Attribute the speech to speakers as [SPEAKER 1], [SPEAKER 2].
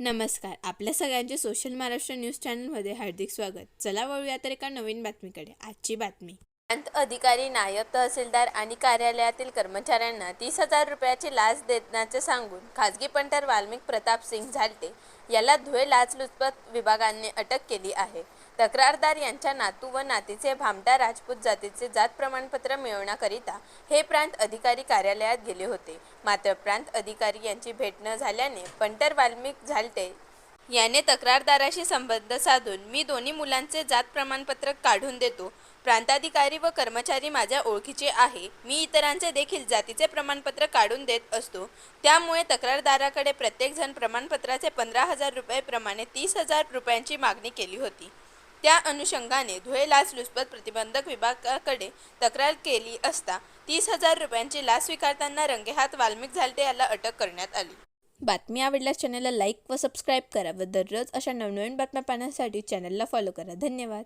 [SPEAKER 1] नमस्कार. आपल्या सगळ्यांचे सोशल महाराष्ट्र न्यूज चॅनलमध्ये हार्दिक स्वागत. चला वळूया तर एका नवीन बातमीकडे. आजची बातमी.
[SPEAKER 2] प्रांत अधिकारी, नायब तहसीलदार आणि कार्यालयातील कर्मचाऱ्यांना 30,000 रुपयाची लाच देण्याचे सांगून खासगी पंटर वाल्मिक प्रताप सिंग झालटे याला धुळे लाचलुचपत विभागाने अटक केली आहे. तक्रारदार यांच्या नातू व नातीचे भामटा राजपूत जातीचे जात प्रमाणपत्र मिळवण्याकरिता हे प्रांत अधिकारी कार्यालयात गेले होते. मात्र प्रांत अधिकारी यांची भेट न झाल्याने पंटर वाल्मिक झालटे याने तक्रारदाराशी संबंध साधून मी दोन्ही मुलांचे जात प्रमाणपत्र काढून देतो. प्रांताधिकारी व कर्मचारी माझ्या ओळखीचे आहे. मी इतरांचे देखील जातीचे प्रमाणपत्र काढून देत असतो. त्यामुळे तक्रारदाराकडे प्रत्येकजण प्रमाणपत्राचे 15,000 रुपये प्रमाणे 30,000 रुपयांची मागणी केली होती. त्या अनुषंगाने धुळे लाचलुचपत प्रतिबंधक विभागाकडे तक्रार केली असता 30,000 रुपयांची लाच स्वीकारताना रंगेहात वाल्मिक झालटे याला अटक करण्यात आली.
[SPEAKER 1] बातमी आवडल्यास चॅनलला लाईक व सबस्क्राईब करा व दररोज अशा नवनवीन बातम्या पाहण्यासाठी चॅनलला फॉलो करा. धन्यवाद.